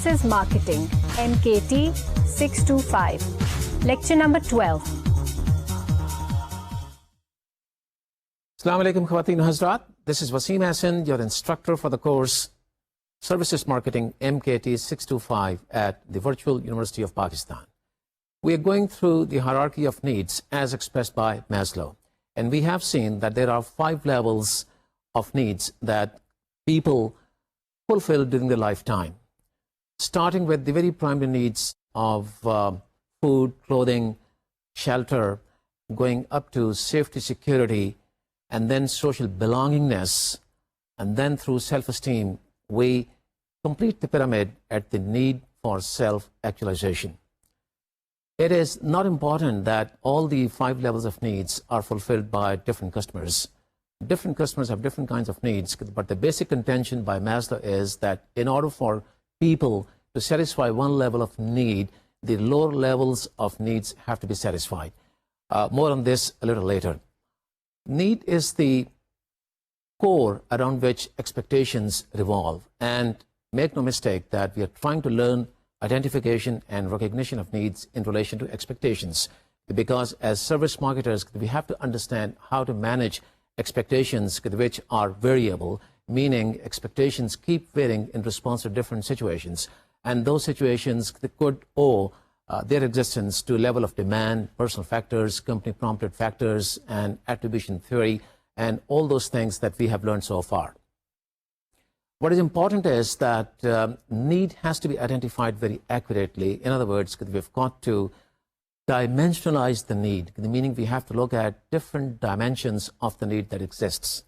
Services Marketing, MKT 625. Lecture number 12. Assalamu alaikum Khawateen Hazrat. This is Wasim Hassan, your instructor for the course Services Marketing MKT 625 at the Virtual University of Pakistan. We are going through the hierarchy of needs as expressed by Maslow. And we have seen that there are 5 levels of needs that people fulfill during their lifetime. Starting with the very primary needs of food, clothing, shelter, going up to safety, security, and then social belongingness, and then through self-esteem, we complete the pyramid at the need for self-actualization. It is not important that all the 5 levels of needs are fulfilled by different customers. Different customers have different kinds of needs, but the basic contention by Maslow is that in order for people to satisfy one level of need, the lower levels of needs have to be satisfied. More on this a little later. Need is the core around which expectations revolve. And make no mistake that we are trying to learn identification and recognition of needs in relation to expectations. Because as service marketers, we have to understand how to manage expectations which are variable, meaning expectations keep varying in response to different situations. And those situations could owe their existence to level of demand, personal factors, company prompted factors, and attribution theory, and all those things that we have learned so far. What is important is that need has to be identified very accurately. In other words, we've got to dimensionalize the need, meaning we have to look at different dimensions of the need that exists.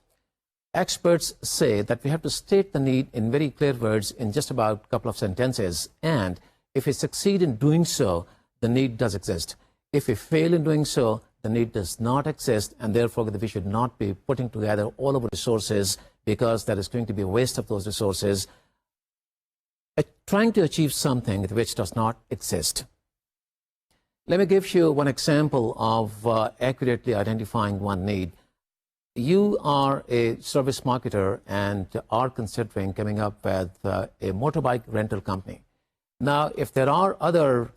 Experts say that we have to state the need in very clear words in just about a couple of sentences, and if we succeed in doing so, the need does exist. If we fail in doing so, the need does not exist, and therefore we should not be putting together all of our resources, because that is going to be a waste of those resources, trying to achieve something which does not exist. Let me give you one example of accurately identifying one need. You are a service marketer and are considering coming up with a motorbike rental company. Now, if there are other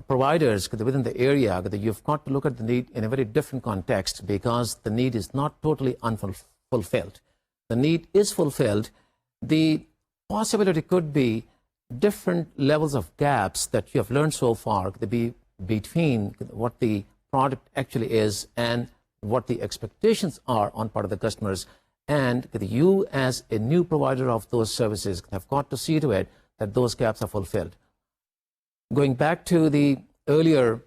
providers within the area, you've got to look at the need in a very different context, because the need is not totally unfulfilled. The need is fulfilled. The possibility could be different levels of gaps that you have learned so far between what the product actually is and what the expectations are on part of the customers. And you, as a new provider of those services, have got to see to it that those gaps are fulfilled. Going back to the earlier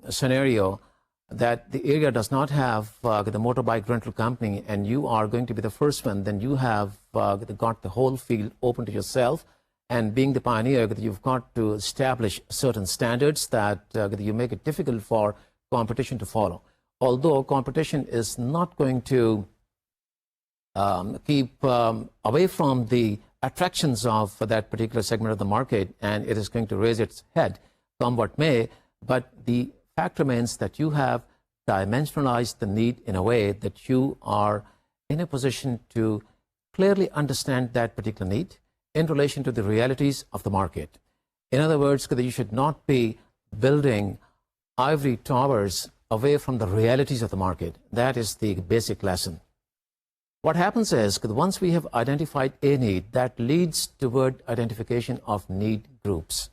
scenario, that the area does not have the motorbike rental company, and you are going to be the first one, then you have got the whole field open to yourself. And being the pioneer, you've got to establish certain standards that you make it difficult for competition to follow. Although competition is not going to keep away from the attractions of that particular segment of the market, and it is going to raise its head, come what may, but the fact remains that you have dimensionalized the need in a way that you are in a position to clearly understand that particular need in relation to the realities of the market. In other words, you should not be building ivory towers away from the realities of the market. That is the basic lesson. What happens is, once we have identified a need, that leads toward identification of need groups.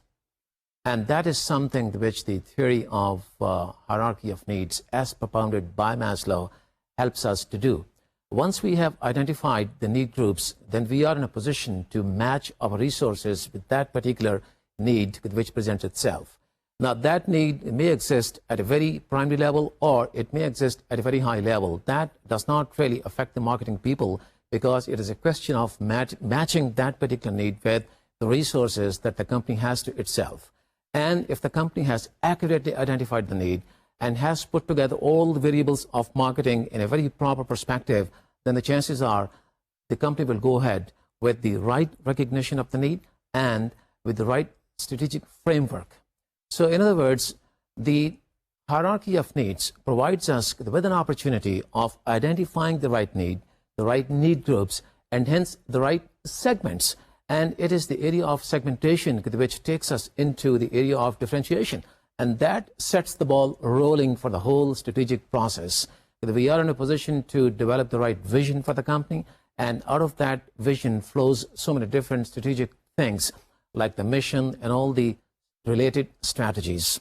And that is something which the theory of hierarchy of needs, as propounded by Maslow, helps us to do. Once we have identified the need groups, then we are in a position to match our resources with that particular need which presents itself. Now, that need may exist at a very primary level, or it may exist at a very high level. That does not really affect the marketing people, because it is a question of matching that particular need with the resources that the company has to itself. And if the company has accurately identified the need and has put together all the variables of marketing in a very proper perspective, then the chances are the company will go ahead with the right recognition of the need and with the right strategic framework. So in other words, the hierarchy of needs provides us with an opportunity of identifying the right need groups, and hence the right segments. And it is the area of segmentation which takes us into the area of differentiation. And that sets the ball rolling for the whole strategic process. We are in a position to develop the right vision for the company, and out of that vision flows so many different strategic things like the mission and all the related strategies.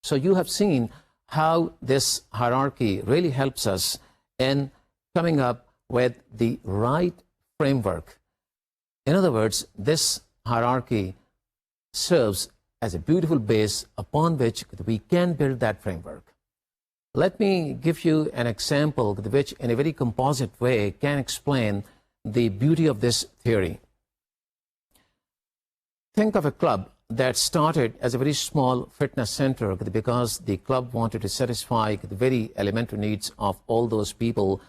So you have seen how this hierarchy really helps us in coming up with the right framework. In other words, this hierarchy serves as a beautiful base upon which we can build that framework. Let me give you an example which in a very composite way can explain the beauty of this theory. Think of a club that started as a very small fitness center because the club wanted to satisfy the very elementary needs of all those people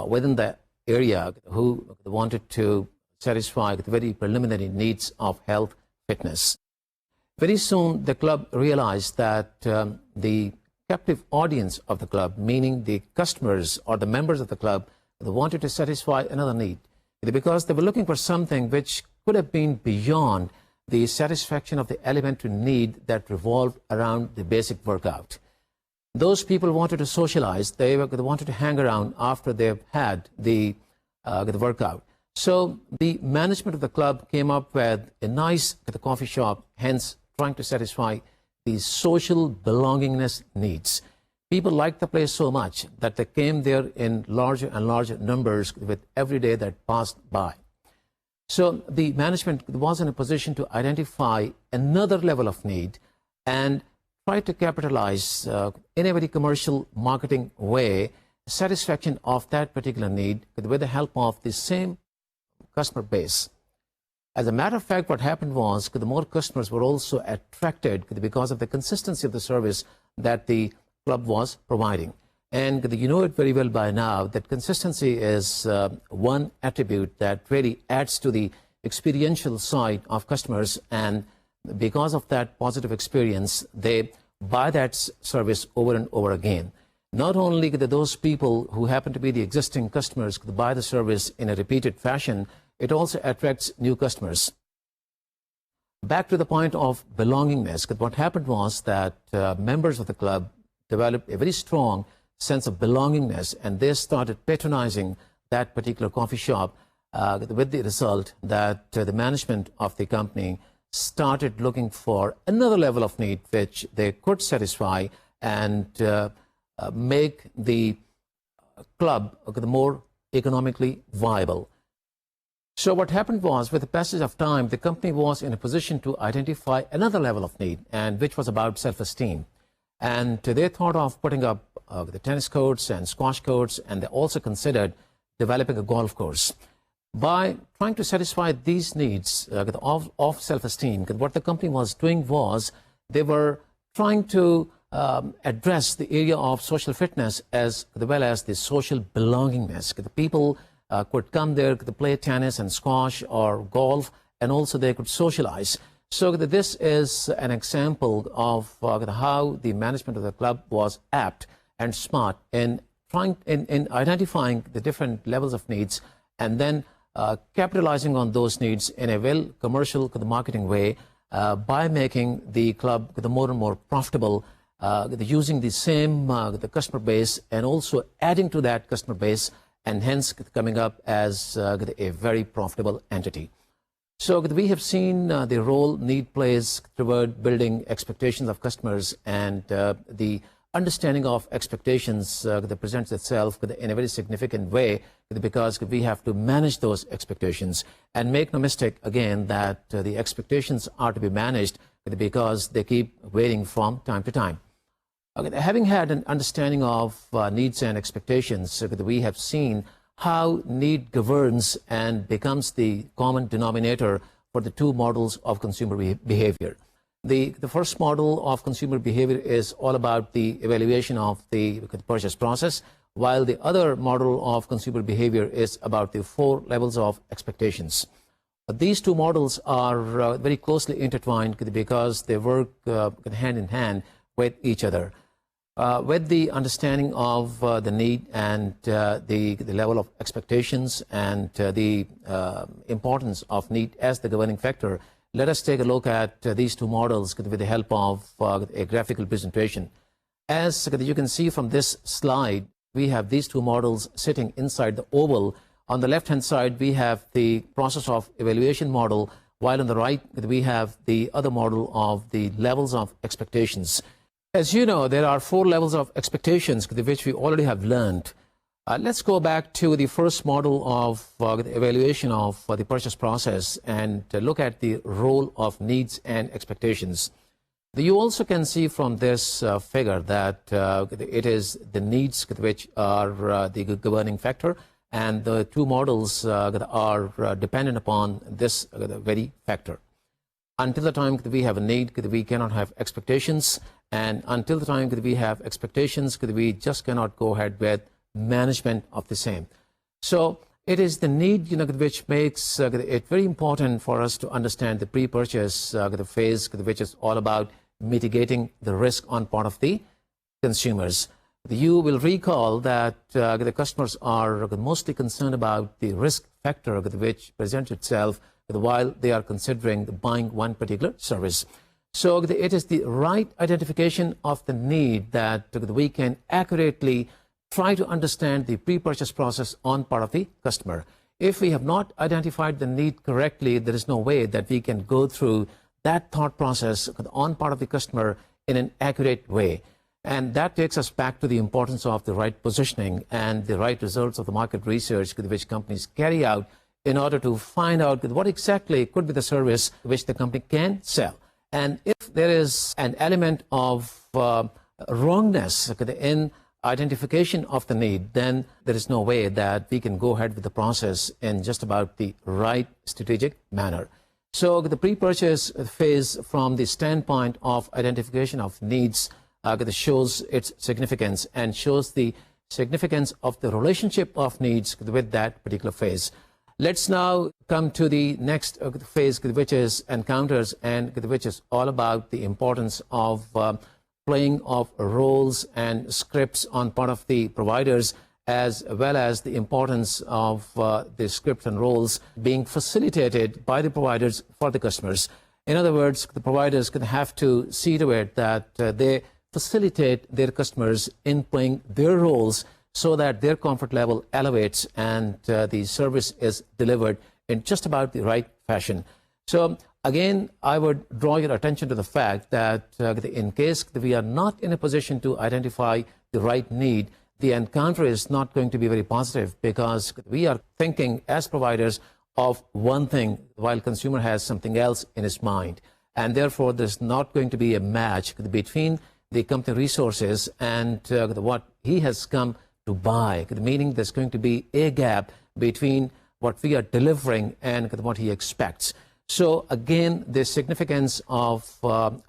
within the area who wanted to satisfy the very preliminary needs of health, fitness. Very soon, the club realized that the captive audience of the club, meaning the customers or the members of the club, they wanted to satisfy another need because they were looking for something which could have been beyond the satisfaction of the elementary need that revolved around the basic workout. Those people wanted to socialize. They wanted to hang around after they've had the workout. So the management of the club came up with a nice coffee shop, hence trying to satisfy these social belongingness needs. People liked the place so much that they came there in larger and larger numbers with every day that passed by. So the management was in a position to identify another level of need and try to capitalize in a very commercial marketing way satisfaction of that particular need with the help of the same customer base. As a matter of fact, what happened was the more customers were also attracted because of the consistency of the service that the club was providing. And you know it very well by now that consistency is one attribute that really adds to the experiential side of customers. And because of that positive experience, they buy that service over and over again. Not only do those people who happen to be the existing customers buy the service in a repeated fashion, it also attracts new customers. Back to the point of belongingness, what happened was that members of the club developed a very strong sense of belongingness, and they started patronizing that particular coffee shop with the result that the management of the company started looking for another level of need which they could satisfy and make the club more economically viable. So what happened was, with the passage of time, the company was in a position to identify another level of need, and which was about self-esteem. And they thought of putting up the tennis courts and squash courts, and they also considered developing a golf course. By trying to satisfy these needs of self-esteem, what the company was doing was they were trying to address the area of social fitness as well as the social belongingness. The people could come there to play tennis and squash or golf, and also they could socialize. So this is an example of how the management of the club was apt and smart in identifying the different levels of needs and then capitalizing on those needs in a well commercial marketing way by making the club more and more profitable, using the same the customer base and also adding to that customer base, and hence coming up as a very profitable entity. So we have seen the role need plays toward building expectations of customers, and the understanding of expectations that presents itself in a very significant way, because we have to manage those expectations. And make no mistake again that the expectations are to be managed because they keep varying from time to time. Having had an understanding of needs and expectations, we have seen how need governs and becomes the common denominator for the two models of consumer behavior. The first model of consumer behavior is all about the evaluation of the purchase process, while the other model of consumer behavior is about the four levels of expectations. These two models are very closely intertwined because they work hand in hand with each other. with the understanding of the need and the level of expectations and the importance of need as the governing factor, let us take a look at these two models with the help of a graphical presentation. As you can see from this slide, we have these two models sitting inside the oval. On the left-hand side, we have the process of evaluation model, while on the right, we have the other model of the levels of expectations. As you know, there are 4 levels of expectations, which we already have learned. Let's go back to the first model of the evaluation of the purchase process and look at the role of needs and expectations. You also can see from this figure that it is the needs which are the governing factor, and the two models that are dependent upon this very factor. Until the time we have a need, we cannot have expectations, and until the time we have expectations, we just cannot go ahead with management of the same. So it is the need, which makes it very important for us to understand the pre-purchase phase, which is all about mitigating the risk on part of the consumers. You will recall that the customers are mostly concerned about the risk factor which presents itself while they are considering buying one particular service. So it is the right identification of the need that we can accurately try to understand the pre-purchase process on part of the customer. If we have not identified the need correctly, there is no way that we can go through that thought process on part of the customer in an accurate way. And that takes us back to the importance of the right positioning and the right results of the market research which companies carry out in order to find out what exactly could be the service which the company can sell. And if there is an element of wrongness in identification of the need, then there is no way that we can go ahead with the process in just about the right strategic manner. So the pre-purchase phase, from the standpoint of identification of needs, shows its significance and shows the significance of the relationship of needs with that particular phase. Let's now come to the next phase, which is encounters, and which is all about the importance of playing of roles and scripts on part of the providers, as well as the importance of the scripts and roles being facilitated by the providers for the customers. In other words, the providers can have to see to it that they facilitate their customers in playing their roles so that their comfort level elevates and the service is delivered in just about the right fashion. So again, I would draw your attention to the fact that in case we are not in a position to identify the right need, the encounter is not going to be very positive, because we are thinking as providers of one thing while consumer has something else in his mind. And therefore, there's not going to be a match between the company resources and what he has come to buy, meaning there's going to be a gap between what we are delivering and what he expects. So again, the significance of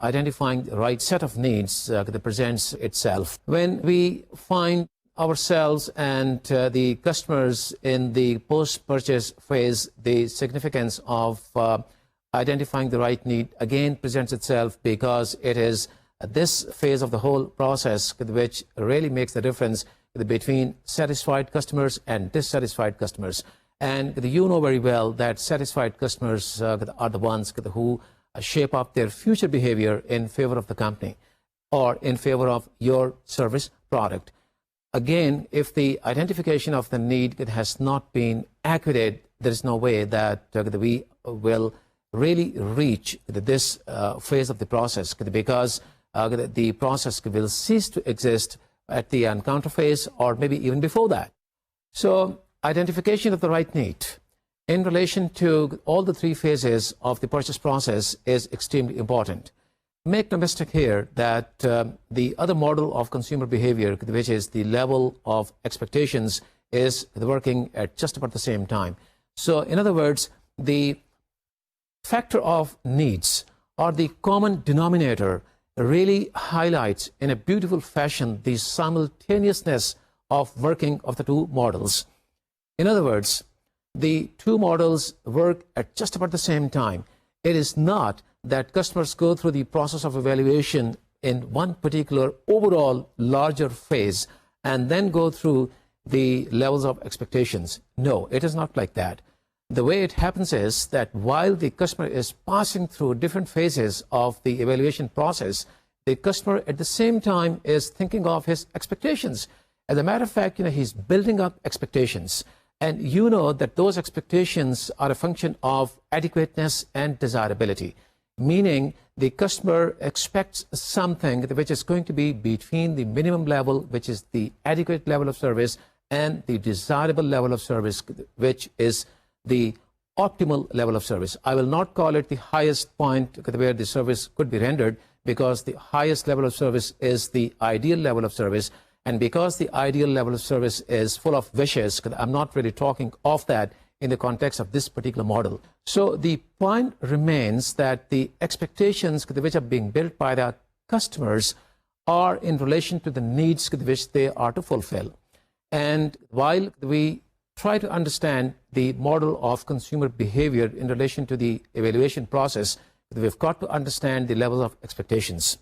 identifying the right set of needs that presents itself. When we find ourselves and the customers in the post-purchase phase, the significance of identifying the right need again presents itself, because it is this phase of the whole process which really makes the difference between satisfied customers and dissatisfied customers. And you know very well that satisfied customers are the ones who shape up their future behavior in favor of the company or in favor of your service product. Again, if the identification of the need has not been accurate, there is no way that we will really reach this phase of the process, because the process will cease to exist at the encounter phase or maybe even before that. So identification of the right need in relation to all the 3 phases of the purchase process is extremely important. Make no mistake here that the other model of consumer behavior, which is the level of expectations, is working at just about the same time. So in other words, the factor of needs, or the common denominator, really highlights in a beautiful fashion the simultaneousness of working of the 2 models. In other words, the 2 models work at just about the same time. It is not that customers go through the process of evaluation in one particular overall larger phase and then go through the levels of expectations. No, it is not like that. The way it happens is that while the customer is passing through different phases of the evaluation process, the customer at the same time is thinking of his expectations. As a matter of fact, he's building up expectations. And you know that those expectations are a function of adequateness and desirability, meaning the customer expects something which is going to be between the minimum level, which is the adequate level of service, and the desirable level of service, which is the optimal level of service. I will not call it the highest point where the service could be rendered, because the highest level of service is the ideal level of service. And because the ideal level of service is full of wishes, I'm not really talking of that in the context of this particular model. So the point remains that the expectations which are being built by the customers are in relation to the needs which they are to fulfill. And while we try to understand the model of consumer behavior in relation to the evaluation process, we've got to understand the levels of expectations.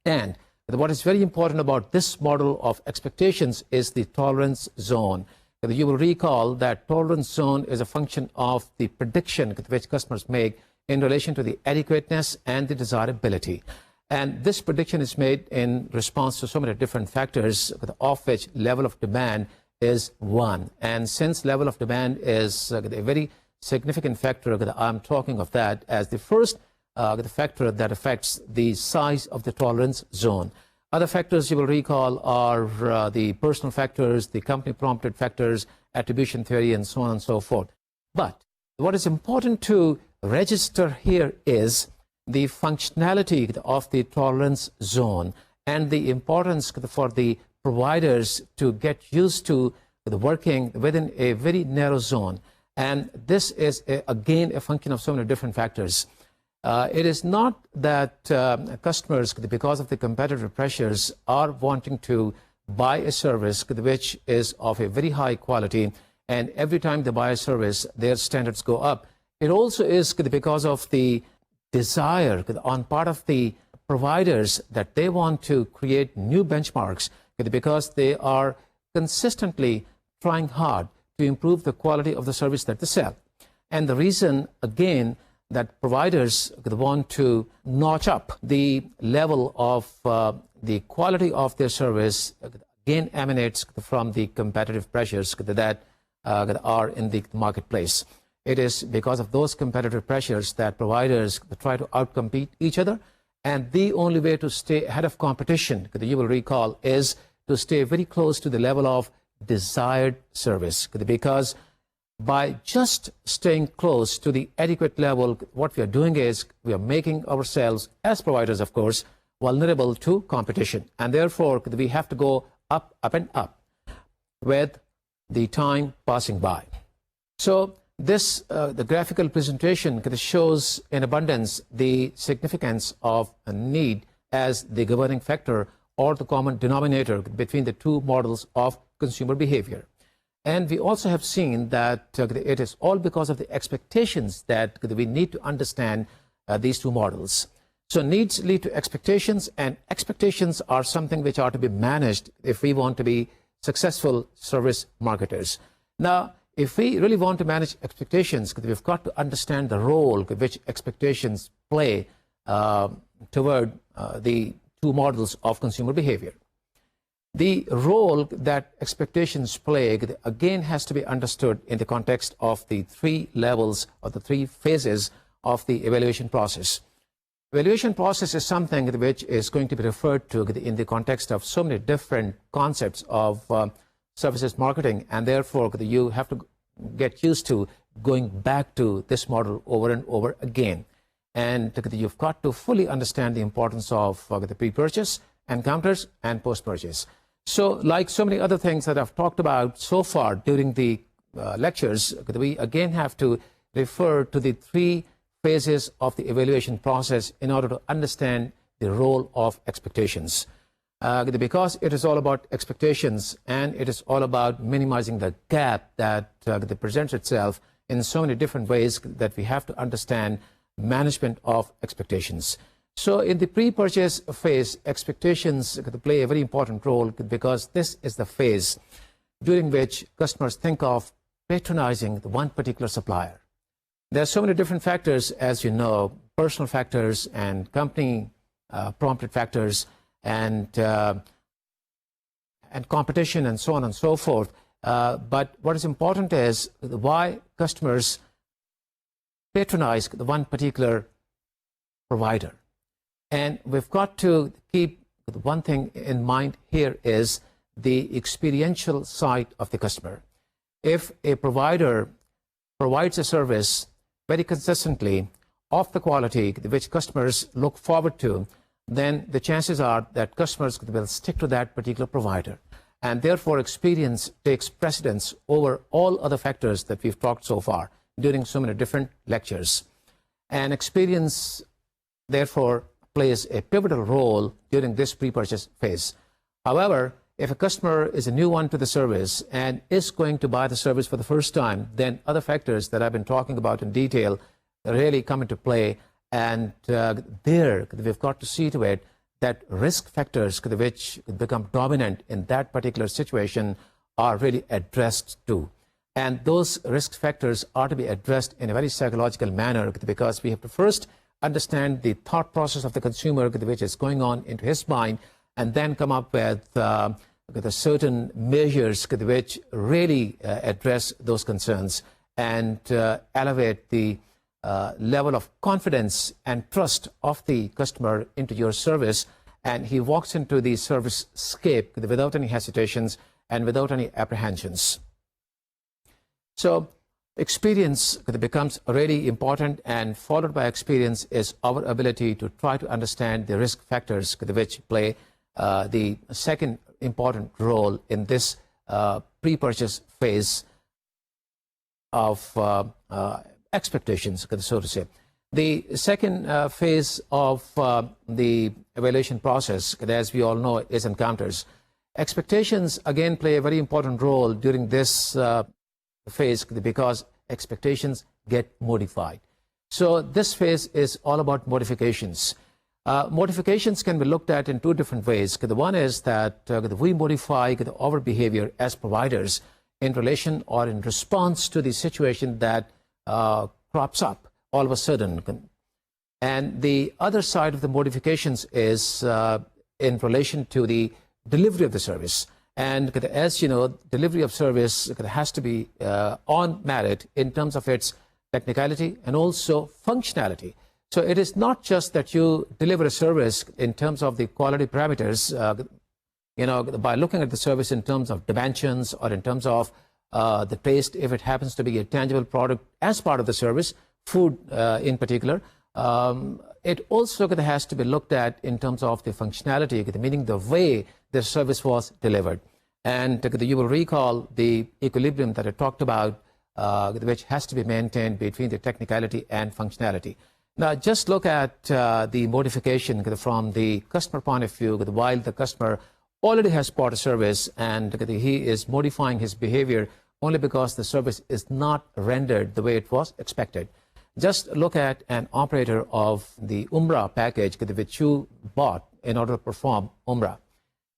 And what is very important about this model of expectations is the tolerance zone. You will recall that tolerance zone is a function of the prediction which customers make in relation to the adequateness and the desirability. And this prediction is made in response to so many different factors, of which level of demand is one. And since level of demand is a very significant factor, I'm talking of that as the first the factor that affects the size of the tolerance zone. Other factors you will recall are the personal factors, the company prompted factors, attribution theory, and so on and so forth. But what is important to register here is the functionality of the tolerance zone and the importance for the providers to get used to the working within a very narrow zone. And this is, again, a function of so many different factors. It is not that customers, because of the competitive pressures, are wanting to buy a service which is of a very high quality, and every time they buy a service, their standards go up. It also is because of the desire on part of the providers that they want to create new benchmarks, because they are consistently trying hard to improve the quality of the service that they sell. And the reason, again, that providers want to notch up the level of the quality of their service, again, emanates from the competitive pressures that are in the marketplace. It is because of those competitive pressures that providers try to outcompete each other. And the only way to stay ahead of competition, you will recall, is to stay very close to the level of desired service. Because by just staying close to the adequate level, what we are doing is we are making ourselves, as providers, of course, vulnerable to competition. And therefore, we have to go up, up, and up with the time passing by. So this, the graphical presentation shows in abundance the significance of a need as the governing factor or the common denominator between the two models of consumer behavior. And we also have seen that it is all because of the expectations that we need to understand these two models. So needs lead to expectations, and expectations are something which are to be managed if we want to be successful service marketers. Now, if we really want to manage expectations, we've got to understand the role which expectations play toward the two models of consumer behavior. The role that expectations play, again, has to be understood in the context of the three levels or the three phases of the evaluation process. Evaluation process is something which is going to be referred to in the context of so many different concepts of services marketing, and therefore you have to get used to going back to this model over and over again. And you've got to fully understand the importance of the pre-purchase, encounters, and post-purchase. So like so many other things that I've talked about so far during the lectures, we again have to refer to the three phases of the evaluation process in order to understand the role of expectations. Because it is all about expectations, and it is all about minimizing the gap that presents itself in so many different ways, that we have to understand management of expectations. So in the pre-purchase phase, expectations play a very important role because this is the phase during which customers think of patronizing the one particular supplier. There are so many different factors, as you know, personal factors and company prompted factors and competition and so on and so forth. But what is important is why customers patronize the one particular provider. And we've got to keep one thing in mind here is the experiential side of the customer. If a provider provides a service very consistently of the quality which customers look forward to, then the chances are that customers will stick to that particular provider. And therefore, experience takes precedence over all other factors that we've talked so far during so many different lectures. And experience, therefore, plays a pivotal role during this pre-purchase phase. However, if a customer is a new one to the service and is going to buy the service for the first time, then other factors that I've been talking about in detail really come into play. And there, we've got to see to it that risk factors which become dominant in that particular situation are really addressed too. And those risk factors are to be addressed in a very psychological manner because we have to first understand the thought process of the consumer which is going on into his mind, and then come up with the certain measures which really address those concerns and elevate the level of confidence and trust of the customer into your service, and he walks into the service scape without any hesitations and without any apprehensions. So experience becomes really important, and followed by experience is our ability to try to understand the risk factors which play the second important role in this pre-purchase phase of expectations, so to say. The second phase of the evaluation process, as we all know, is encounters. Expectations, again, play a very important role during this phase because expectations get modified. So this phase is all about modifications. Modifications can be looked at in two different ways. The one is that we modify our behavior as providers in relation or in response to the situation that crops up all of a sudden. And the other side of the modifications is in relation to the delivery of the service. And as you know, delivery of service has to be on merit in terms of its technicality and also functionality. So it is not just that you deliver a service in terms of the quality parameters, by looking at the service in terms of dimensions or in terms of the taste, if it happens to be a tangible product as part of the service, food in particular. It also has to be looked at in terms of the functionality, meaning the way the service was delivered. And you will recall the equilibrium that I talked about, which has to be maintained between the technicality and functionality. Now, just look at the modification from the customer point of view. While the customer already has bought a service and he is modifying his behavior only because the service is not rendered the way it was expected. Just look at an operator of the Umrah package which you bought in order to perform Umrah.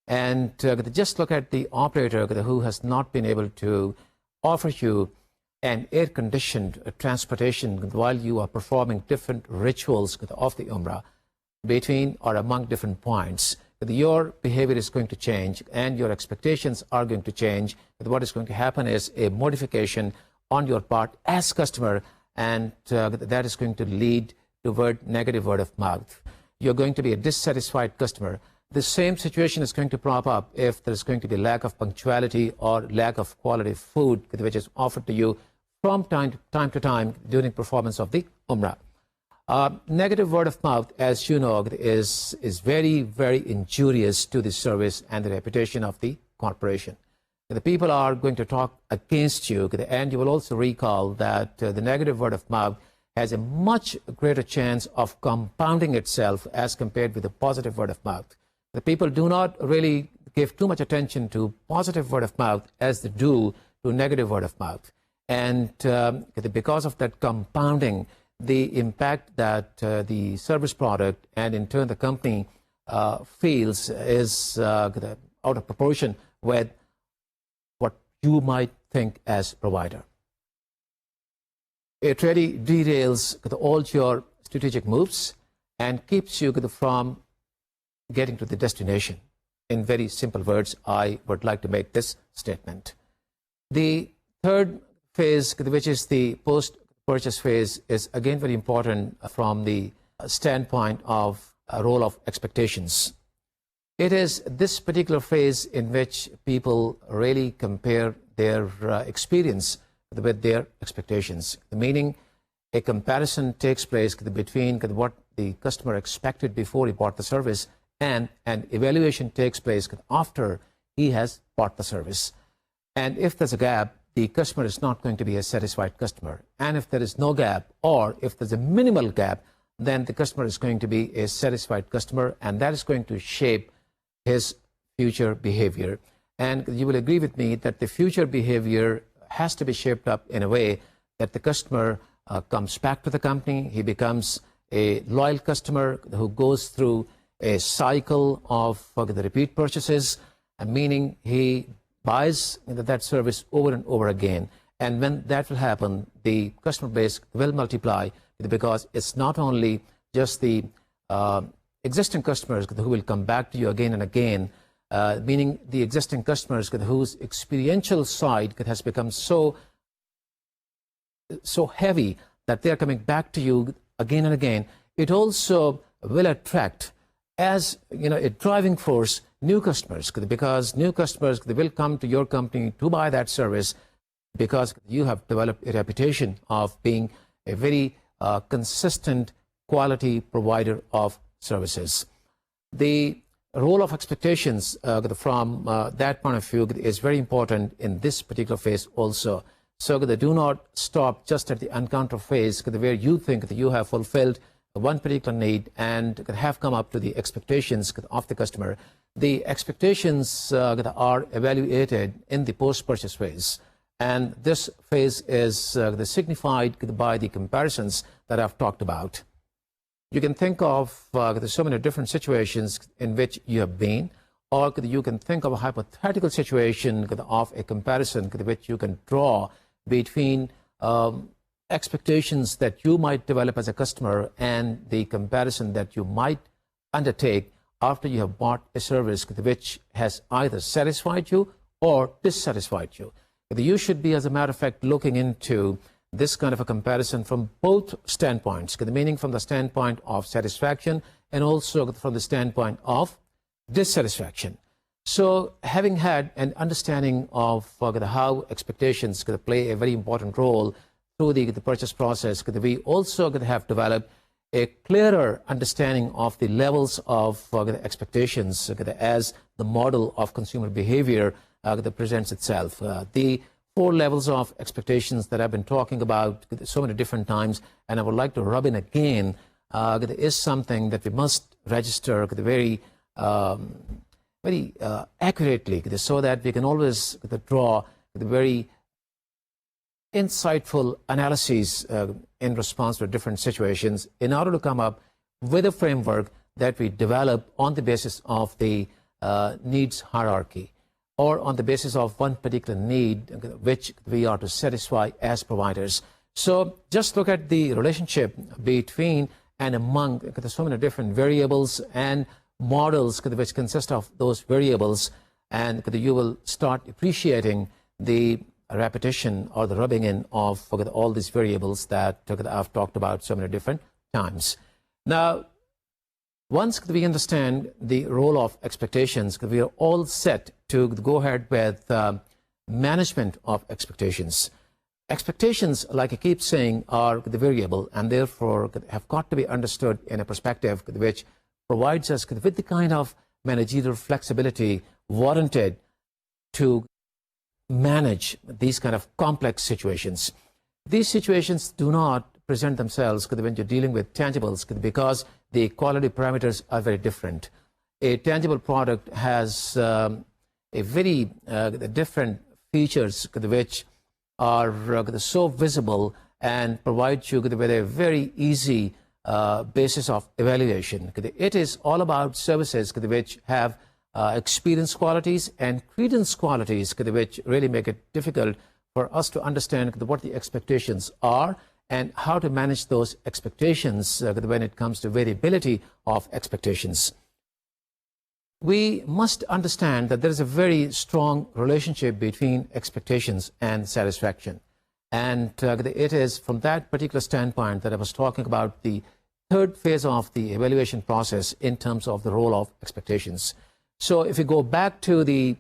And just look at the operator who has not been able to offer you an air-conditioned transportation while you are performing different rituals of the Umrah between or among different points. Your behavior is going to change and your expectations are going to change. What is going to happen is a modification on your part as customer, and that is going to lead toward negative word of mouth. You're going to be a dissatisfied customer. The same situation is going to prop up if there's going to be lack of punctuality or lack of quality food which is offered to you from time to time during performance of the Umrah. Negative word of mouth, as you know, is very, very injurious to the service and the reputation of the corporation. The people are going to talk against you, and you will also recall that the negative word of mouth has a much greater chance of compounding itself as compared with the positive word of mouth. The people do not really give too much attention to positive word of mouth as they do to negative word of mouth. And because of that compounding, the impact that the service product and in turn the company feels is out of proportion with what you might think as provider. It really derails all your strategic moves and keeps you from getting to the destination. In very simple words, I would like to make this statement. The third phase, which is the post-purchase phase, is again very important from the standpoint of a role of expectations. It is this particular phase in which people really compare their experience with their expectations, meaning a comparison takes place between what the customer expected before he bought the service and an evaluation takes place after he has bought the service. And if there's a gap, the customer is not going to be a satisfied customer. And if there is no gap, or if there's a minimal gap, then the customer is going to be a satisfied customer, and that is going to shape his future behavior. And you will agree with me that the future behavior has to be shaped up in a way that the customer comes back to the company, he becomes a loyal customer who goes through a cycle of the repeat purchases, meaning he buys that service over and over again. And when that will happen, the customer base will multiply, because it's not only just the existing customers who will come back to you again and again, meaning the existing customers whose experiential side has become so heavy that they are coming back to you again and again. It also will attract, as a driving force, new customers, because new customers will come to your company to buy that service because you have developed a reputation of being a very consistent quality provider of services. The role of expectations from that point of view is very important in this particular phase also. So they do not stop just at the encounter phase where you think that you have fulfilled one particular need and have come up to the expectations of the customer. The expectations are evaluated in the post-purchase phase. And this phase is signified by the comparisons that I've talked about. You can think of so many different situations in which you have been, or you can think of a hypothetical situation of a comparison which you can draw between expectations that you might develop as a customer and the comparison that you might undertake after you have bought a service which has either satisfied you or dissatisfied you. You should be, as a matter of fact, looking into this kind of a comparison from both standpoints, meaning from the standpoint of satisfaction and also from the standpoint of dissatisfaction. So having had an understanding of how expectations play a very important role through the purchase process, we also have developed a clearer understanding of the levels of expectations as the model of consumer behavior that presents itself. The 4 levels of expectations that I've been talking about so many different times, and I would like to rub in again, is something that we must register very accurately, so that we can always draw the very insightful analyses in response to different situations in order to come up with a framework that we develop on the basis of the needs hierarchy, or on the basis of one particular need which we are to satisfy as providers. So just look at the relationship between and among so many different variables and models which consist of those variables, and you will start appreciating the repetition or the rubbing in of all these variables that I've talked about so many different times. Now, once we understand the role of expectations, we are all set to go ahead with management of expectations. Expectations, like I keep saying, are the variable and therefore have got to be understood in a perspective which provides us with the kind of managerial flexibility warranted to manage these kind of complex situations. These situations do not present themselves when you're dealing with tangibles because the quality parameters are very different. A tangible product has a very different features which are so visible and provide you with a very easy basis of evaluation. It is all about services which have experience qualities and credence qualities which really make it difficult for us to understand what the expectations are and how to manage those expectations when it comes to variability of expectations. We must understand that there is a very strong relationship between expectations and satisfaction. And it is from that particular standpoint that I was talking about the third phase of the evaluation process in terms of the role of expectations. So if we go back to the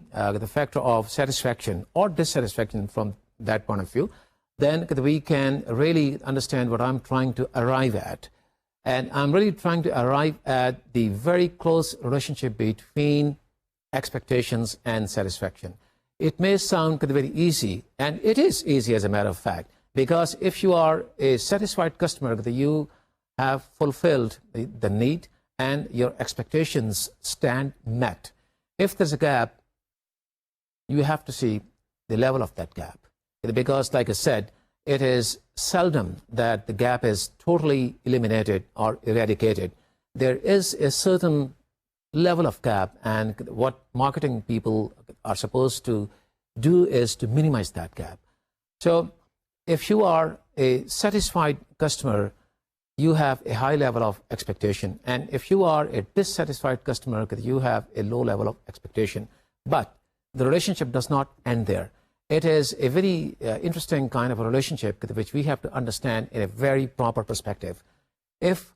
factor of satisfaction or dissatisfaction from that point of view, then we can really understand what I'm trying to arrive at. And I'm really trying to arrive at the very close relationship between expectations and satisfaction. It may sound very easy, and it is easy as a matter of fact, because if you are a satisfied customer, you have fulfilled the need and your expectations stand met. If there's a gap, you have to see the level of that gap. Because, like I said, it is seldom that the gap is totally eliminated or eradicated. There is a certain level of gap, and what marketing people are supposed to do is to minimize that gap. So if you are a satisfied customer, you have a high level of expectation. And if you are a dissatisfied customer, you have a low level of expectation. But the relationship does not end there. It is a very interesting kind of a relationship which we have to understand in a very proper perspective. If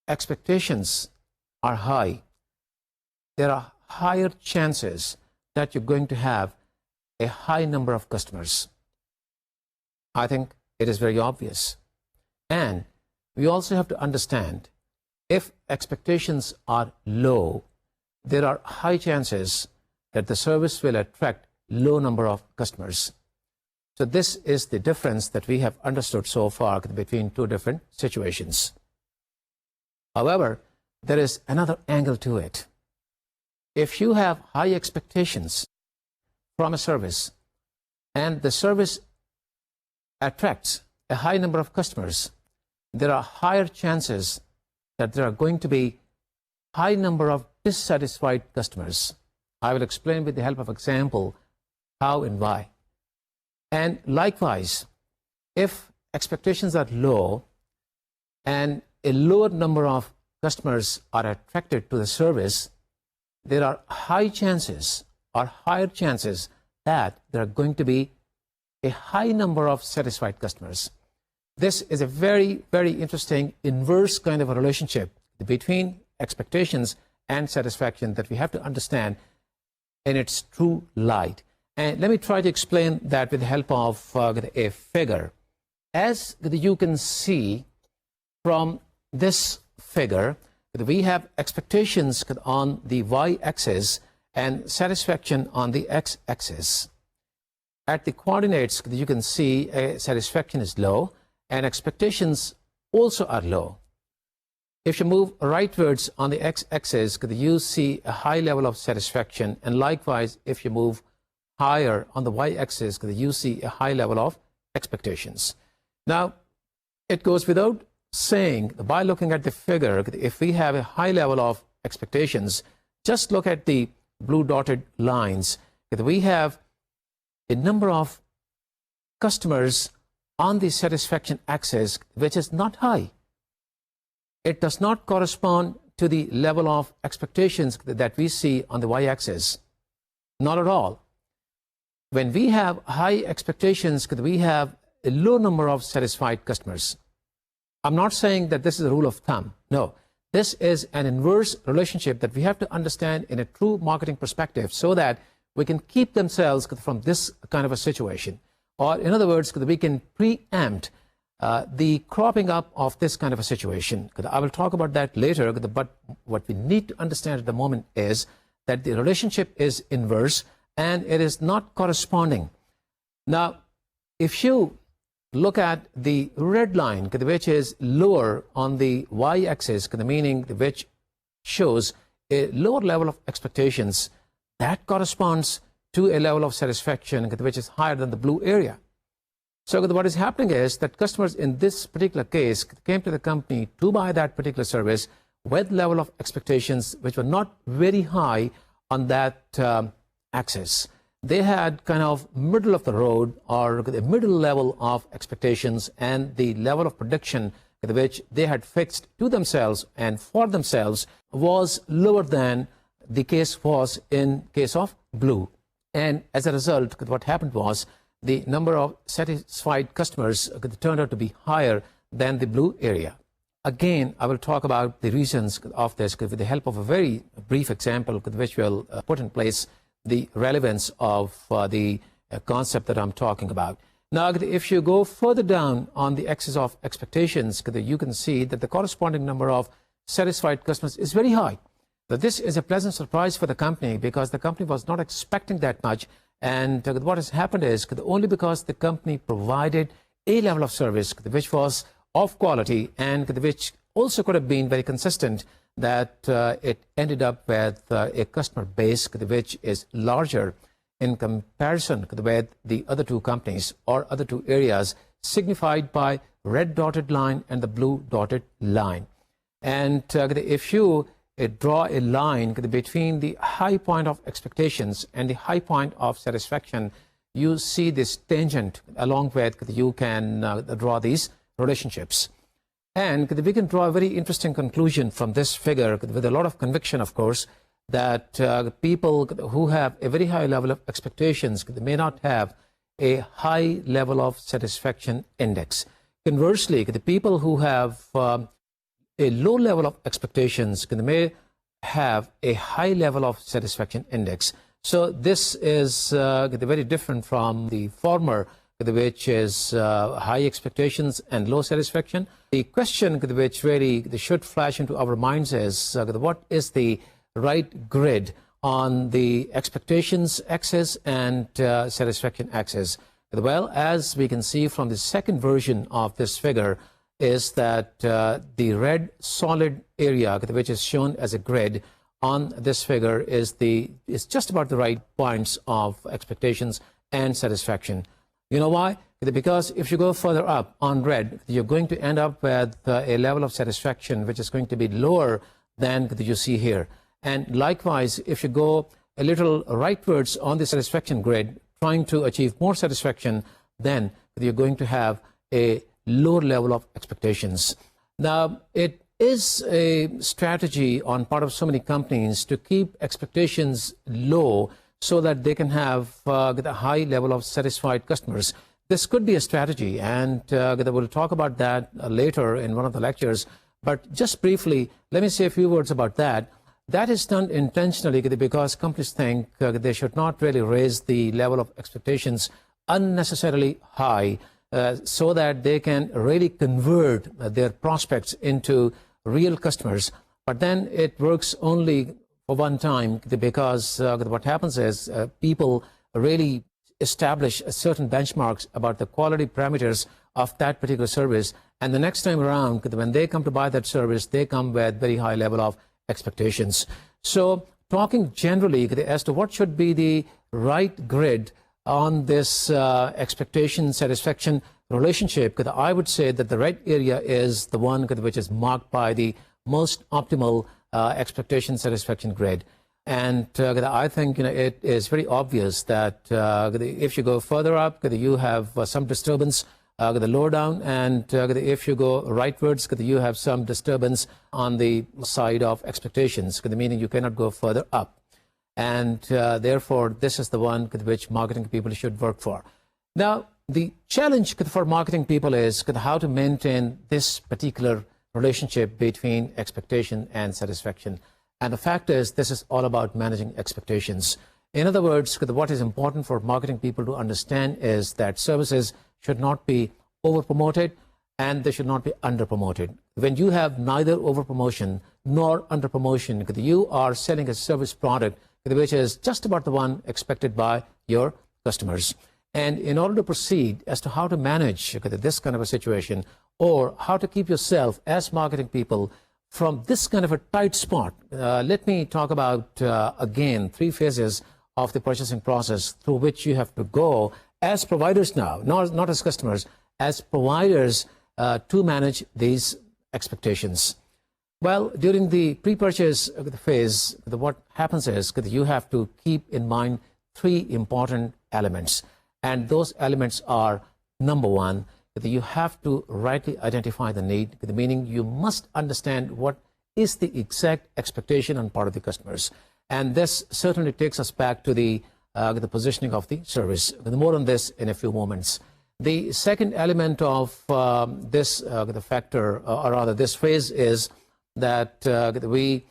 expectations are high, there are higher chances that you're going to have a high number of customers. I think it is very obvious. And we also have to understand, if expectations are low, there are high chances that the service will attract low number of customers. So this is the difference that we have understood so far between two different situations. However, there is another angle to it. If you have high expectations from a service and the service attracts a high number of customers, there are higher chances that there are going to be high number of dissatisfied customers. I will explain with the help of example how and why. And likewise, if expectations are low and a lower number of customers are attracted to the service, there are high chances or higher chances that there are going to be a high number of satisfied customers. This is a very, very interesting inverse kind of a relationship between expectations and satisfaction that we have to understand in its true light. And let me try to explain that with the help of a figure. As you can see from this figure, we have expectations on the y-axis and satisfaction on the x-axis. At the coordinates, you can see satisfaction is low and expectations also are low. If you move rightwards on the x-axis, you see a high level of satisfaction, and likewise, if you move higher on the y-axis, you see a high level of expectations. Now, it goes without saying, by looking at the figure, if we have a high level of expectations, just look at the blue dotted lines. We have a number of customers on the satisfaction axis which is not high. It does not correspond to the level of expectations that we see on the y-axis. Not at all. When we have high expectations, we have a low number of satisfied customers. I'm not saying that this is a rule of thumb. No, this is an inverse relationship that we have to understand in a true marketing perspective so that we can keep themselves from this kind of a situation. Or in other words, we can preempt the cropping up of this kind of a situation. I will talk about that later, but what we need to understand at the moment is that the relationship is inverse and it is not corresponding. Now, if you look at the red line, which is lower on the y-axis, meaning which shows a lower level of expectations, that corresponds to a level of satisfaction which is higher than the blue area. So what is happening is that customers in this particular case came to the company to buy that particular service with level of expectations which were not very high on that axis. They had kind of middle of the road or the middle level of expectations, and the level of prediction which they had fixed to themselves and for themselves was lower than the case was in case of blue. And as a result, what happened was the number of satisfied customers turned out to be higher than the blue area. Again, I will talk about the reasons of this with the help of a very brief example which will put in place the relevance of the concept that I'm talking about. Now, if you go further down on the axis of expectations, you can see that the corresponding number of satisfied customers is very high. Now, this is a pleasant surprise for the company because the company was not expecting that much. And what has happened is only because the company provided a level of service which was of quality and which also could have been very consistent, that it ended up with a customer base which is larger in comparison with the other two companies or other two areas signified by red dotted line and the blue dotted line. And if you draw a line between the high point of expectations and the high point of satisfaction, you see this tangent along with you can draw these relationships. And we can draw a very interesting conclusion from this figure with a lot of conviction, of course, that people who have a very high level of expectations may not have a high level of satisfaction index. Conversely, the people who have a low level of expectations may have a high level of satisfaction index. So this is very different from the former, which is high expectations and low satisfaction. The question which really should flash into our minds is what is the right grid on the expectations axis and satisfaction axis? Well, as we can see from the second version of this figure, is that the red solid area which is shown as a grid on this figure is just about the right points of expectations and satisfaction. You know why? Because if you go further up on red, you're going to end up with a level of satisfaction which is going to be lower than you see here. And likewise, if you go a little rightwards on the satisfaction grid, trying to achieve more satisfaction, then you're going to have a lower level of expectations. Now, it is a strategy on part of so many companies to keep expectations low so that they can have a high level of satisfied customers. This could be a strategy, and we'll talk about that later in one of the lectures. But just briefly, let me say a few words about that. That is done intentionally because companies think they should not really raise the level of expectations unnecessarily high so that they can really convert their prospects into real customers. But then it works only for one time because what happens is people really establish certain benchmarks about the quality parameters of that particular service, and the next time around when they come to buy that service, they come with very high level of expectations. So talking generally as to what should be the right grid on this expectation satisfaction relationship, I would say that the right area is the one which is marked by the most optimal expectation satisfaction grid. And I think it is very obvious that if you go further up, you have some disturbance the lower down, and if you go rightwards, you have some disturbance on the side of expectations, meaning you cannot go further up. And therefore, this is the one which marketing people should work for. Now, the challenge for marketing people is how to maintain this particular relationship between expectation and satisfaction. And the fact is, this is all about managing expectations. In other words, what is important for marketing people to understand is that services should not be over-promoted and they should not be under-promoted. When you have neither over-promotion nor under-promotion, you are selling a service product which is just about the one expected by your customers. And in order to proceed as to how to manage this kind of a situation, or how to keep yourself as marketing people from this kind of a tight spot, let me talk about, again, 3 phases of the purchasing process through which you have to go as providers now, not as customers, as providers to manage these expectations? Well, during the pre-purchase phase, what happens is you have to keep in mind three important elements. And those elements are, number one, that you have to rightly identify the need, meaning you must understand what is the exact expectation on part of the customers. And this certainly takes us back to the positioning of the service. More on this in a few moments. The second element of the factor, or rather this phase, is that we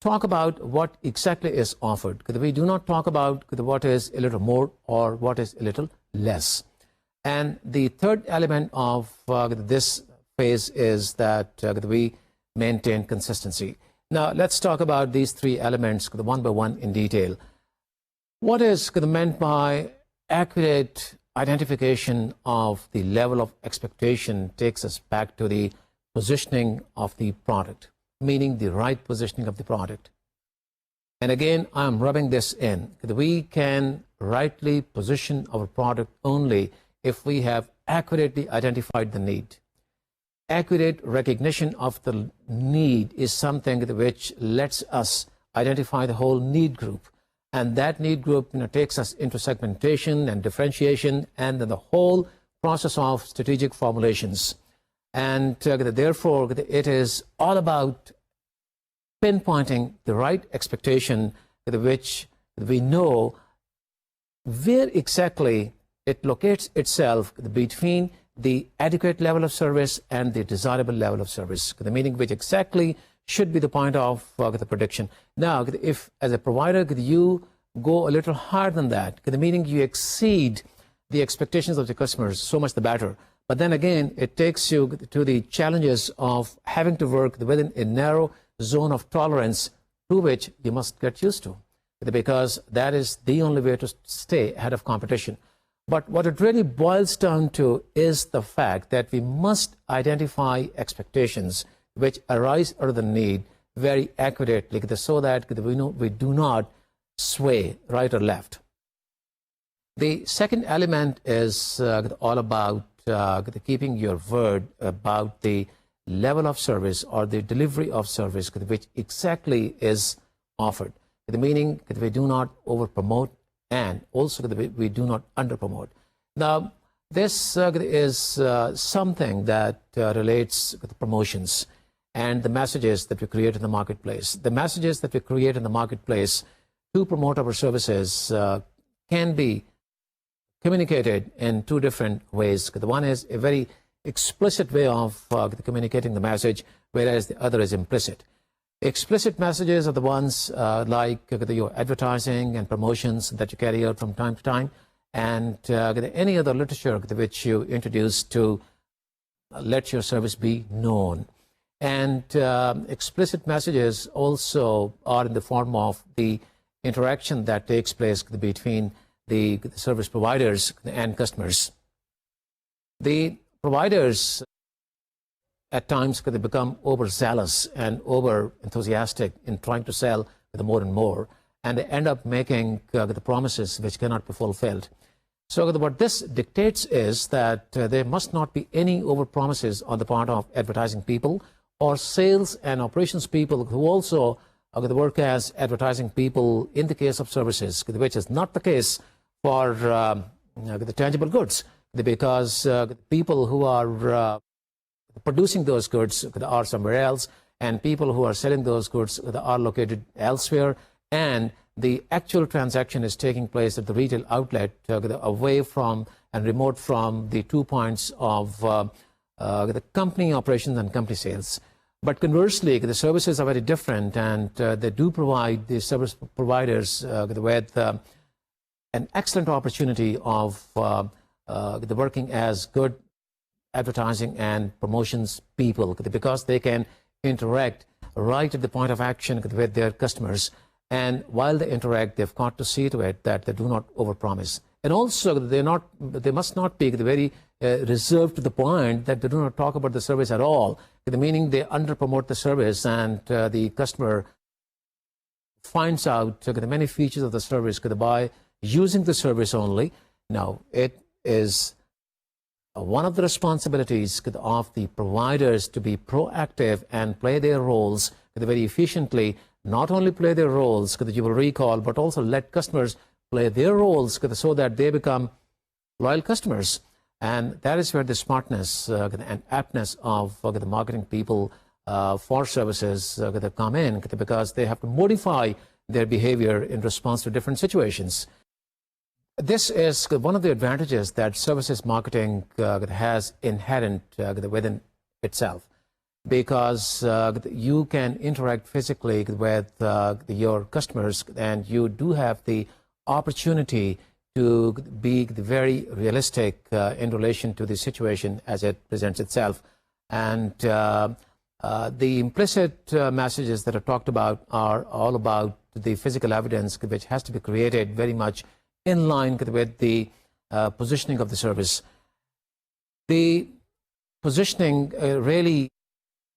talk about what exactly is offered. We do not talk about what is a little more or what is a little less. And the third element of this phase is that we maintain consistency. Now, let's talk about these three elements one by one in detail. What is meant by accurate identification of the level of expectation takes us back to the positioning of the product, meaning the right positioning of the product. And again, I'm rubbing this in. We can rightly position our product only if we have accurately identified the need. Accurate recognition of the need is something which lets us identify the whole need group. And that need group takes us into segmentation and differentiation and then the whole process of strategic formulations. And therefore, it is all about pinpointing the right expectation which we know where exactly it locates itself between the adequate level of service and the desirable level of service, the meaning which exactly should be the point of the prediction. Now, if as a provider you go a little higher than that, the meaning you exceed the expectations of the customers, so much the better. But then again, it takes you to the challenges of having to work within a narrow zone of tolerance to which you must get used to, because that is the only way to stay ahead of competition. But what it really boils down to is the fact that we must identify expectations which arise out of the need very accurately, so that we know we do not sway right or left. The second element is all about keeping your word about the level of service or the delivery of service which exactly is offered. The meaning that we do not over-promote and also we do not under-promote. Now, this is something that relates with promotions and the messages that we create in the marketplace. The messages that we create in the marketplace to promote our services can be communicated in two different ways. The one is a very explicit way of communicating the message, whereas the other is implicit. Explicit messages are the ones like your advertising and promotions that you carry out from time to time, and any other literature which you introduce to let your service be known. And explicit messages also are in the form of the interaction that takes place between the service providers and customers. The providers at times they become overzealous and over enthusiastic in trying to sell more and more, and they end up making the promises which cannot be fulfilled. So what this dictates is that there must not be any over promises on the part of advertising people or sales and operations people who also work as advertising people in the case of services, which is not the case for the tangible goods, because people who are producing those goods are somewhere else, and people who are selling those goods are located elsewhere, and the actual transaction is taking place at the retail outlet, away from and remote from the 2 points of the company operations and company sales. But conversely, the services are very different, and they do provide the service providers with an excellent opportunity of working as good advertising and promotions people, because they can interact right at the point of action with their customers. And while they interact, they've got to see to it that they do not overpromise. And also, they must not be very reserved to the point that they do not talk about the service at all. Meaning they underpromote the service, and the customer finds out the many features of the service by using the service only. Now, it is one of the responsibilities of the providers to be proactive and play their roles very efficiently. Not only play their roles that you will recall, but also let customers play their roles so that they become loyal customers. And that is where the smartness and aptness of the marketing people for services come in, because they have to modify their behavior in response to different situations. This is one of the advantages that services marketing has inherent within itself, because you can interact physically with your customers, and you do have the opportunity to be very realistic in relation to the situation as it presents itself. And the implicit messages that are talked about are all about the physical evidence which has to be created very much in line with the positioning of the service. The positioning really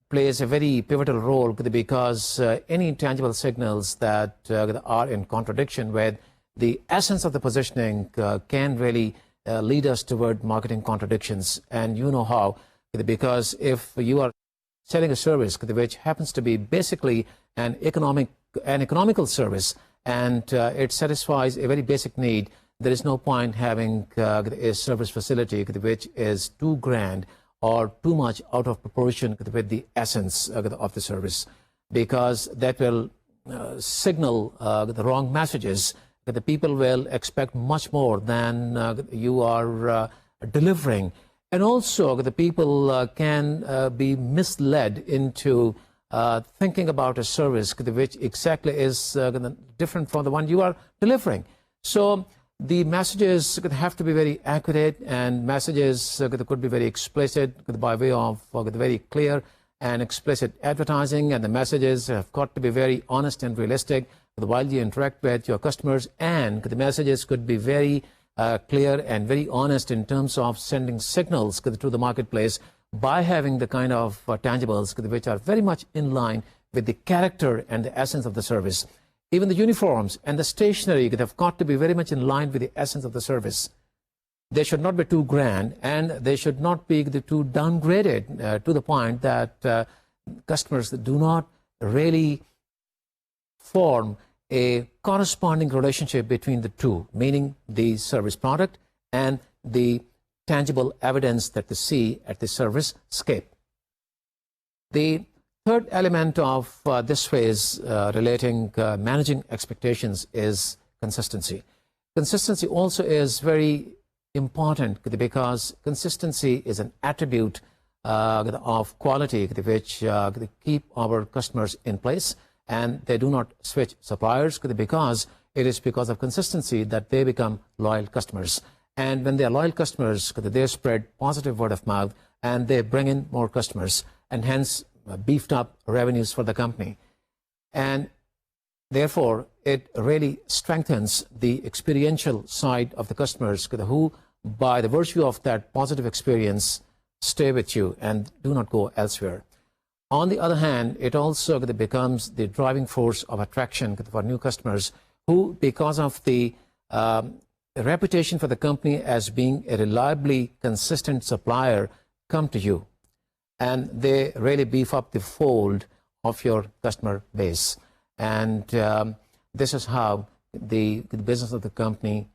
plays a very pivotal role, because any tangible signals that are in contradiction with the essence of the positioning can really lead us toward marketing contradictions. And you know how, because if you are selling a service which happens to be basically an economical service, and it satisfies a very basic need, there is no point having a service facility which is too grand or too much out of proportion with the essence of the service, because that will signal the wrong messages. The people will expect much more than you are delivering. And also the people can be misled into thinking about a service which exactly is different from the one you are delivering. So the messages have to be very accurate, and messages could be very explicit by way of very clear and explicit advertising, and the messages have got to be very honest and realistic while you interact with your customers, and the messages could be very clear and very honest in terms of sending signals to the marketplace by having the kind of tangibles which are very much in line with the character and the essence of the service. Even the uniforms and the stationery have got to be very much in line with the essence of the service. They should not be too grand, and they should not be too downgraded to the point that customers do not really form a corresponding relationship between the two, meaning the service product and the tangible evidence that they see at the service scape. The third element of this phase relating managing expectations is consistency. Consistency also is very important, because consistency is an attribute of quality which keep our customers in place, and they do not switch suppliers, because it is because of consistency that they become loyal customers. And when they are loyal customers, they spread positive word of mouth, and they bring in more customers, and hence beefed up revenues for the company. And therefore, it really strengthens the experiential side of the customers, who, by the virtue of that positive experience, stay with you and do not go elsewhere. On the other hand, it also becomes the driving force of attraction for new customers, who, because of the reputation for the company as being a reliably consistent supplier, come to you, and they really beef up the fold of your customer base. And this is how the business of the company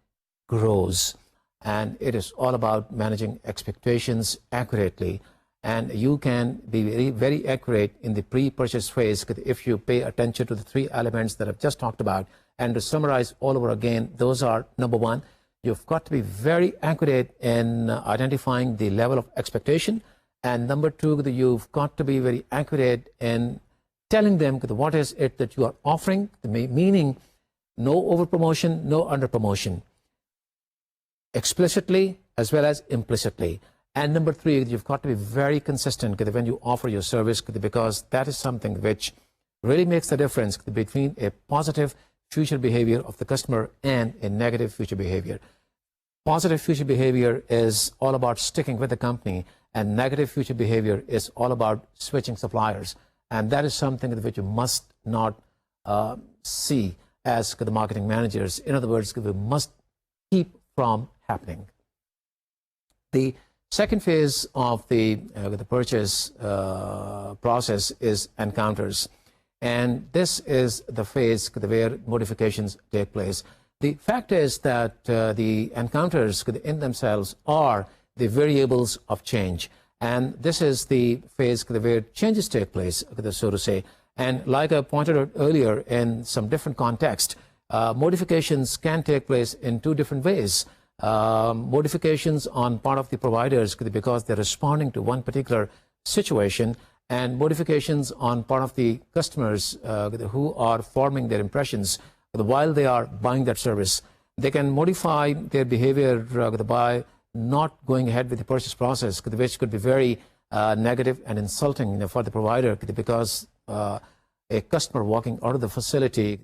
grows. And it is all about managing expectations accurately. And you can be very, very accurate in the pre-purchase phase if you pay attention to the three elements that I've just talked about. And to summarize all over again, those are: number one, you've got to be very accurate in identifying the level of expectation. And number two, you've got to be very accurate in telling them what is it that you are offering, meaning no overpromotion, no underpromotion, explicitly as well as implicitly. And number three, you've got to be very consistent when you offer your service, because that is something which really makes the difference between a positive future behavior of the customer and a negative future behavior. Positive future behavior is all about sticking with the company, and negative future behavior is all about switching suppliers. And that is something which you must not see as the marketing managers. In other words, we must keep from happening. The second phase of the purchase process is encounters. And this is the phase where modifications take place. The fact is that the encounters in themselves are the variables of change. And this is the phase where changes take place, so to say. And like I pointed out earlier in some different context, modifications can take place in two different ways. Modifications on part of the providers because they're responding to one particular situation, and modifications on part of the customers who are forming their impressions while they are buying that service. They can modify their behavior by not going ahead with the purchase process, which could be very negative and insulting for the provider, because a customer walking out of the facility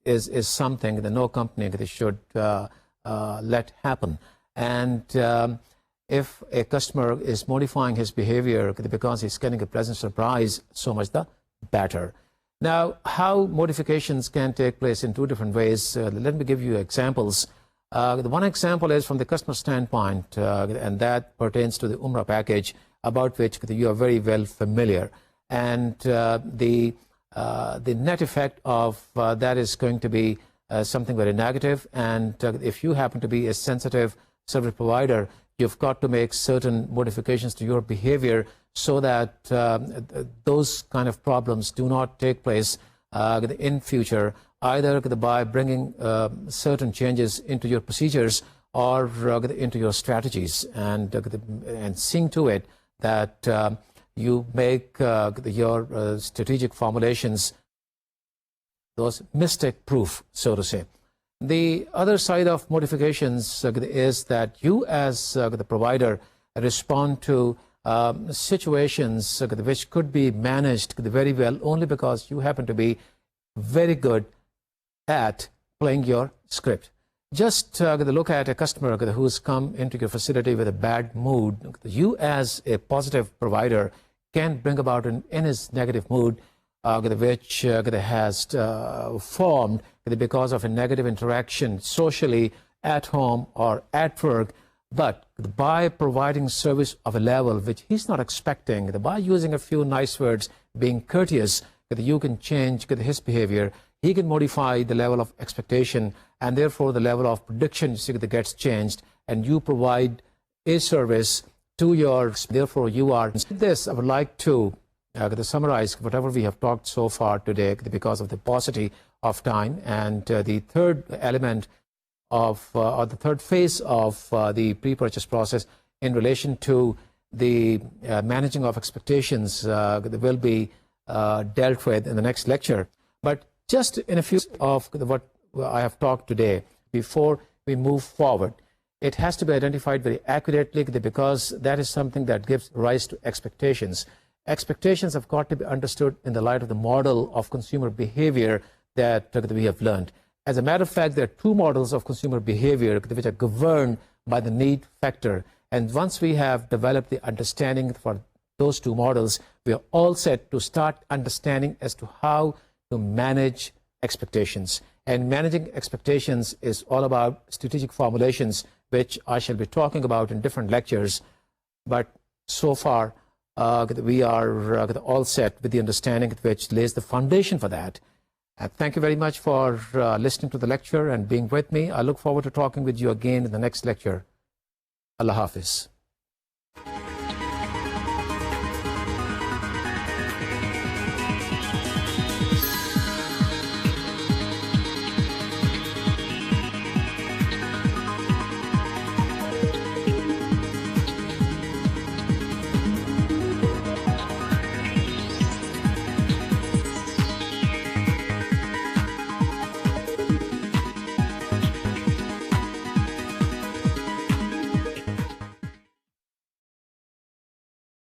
is something that no company should let happen. And if a customer is modifying his behavior because he's getting a pleasant surprise, so much the better. Now, how modifications can take place in two different ways. Let me give you examples. The one example is from the customer standpoint, and that pertains to the Umrah package, about which you are very well familiar. And the net effect of that is going to be something very negative. And if you happen to be a sensitive service provider, you've got to make certain modifications to your behavior so that those kind of problems do not take place in future, either by bringing certain changes into your procedures or into your strategies, and seeing to it that you make your strategic formulations those mistake-proof, so to say. The other side of modifications is that you as the provider respond to situations which could be managed very well only because you happen to be very good at playing your script. Just look at a customer who's come into your facility with a bad mood. You as a positive provider can bring about in his negative mood which has formed because of a negative interaction socially at home or at work, but by providing service of a level which he's not expecting, by using a few nice words, being courteous, you can change his behavior. He can modify the level of expectation, and therefore the level of prediction gets changed, and you provide a service to your, therefore you are. This, I would like to summarize whatever we have talked so far today because of the paucity of time. And the third element of, or the third phase of the pre-purchase process in relation to the managing of expectations will be dealt with in the next lecture. But just in a few of what I have talked today, before we move forward, it has to be identified very accurately because that is something that gives rise to expectations. Expectations have got to be understood in the light of the model of consumer behavior that we have learned. As a matter of fact, there are two models of consumer behavior which are governed by the need factor. And once we have developed the understanding for those two models, we are all set to start understanding as to how to manage expectations. And managing expectations is all about strategic formulations, which I shall be talking about in different lectures. But so far, we are all set with the understanding which lays the foundation for that. Thank you very much for listening to the lecture and being with me. I look forward to talking with you again in the next lecture. Allah Hafiz.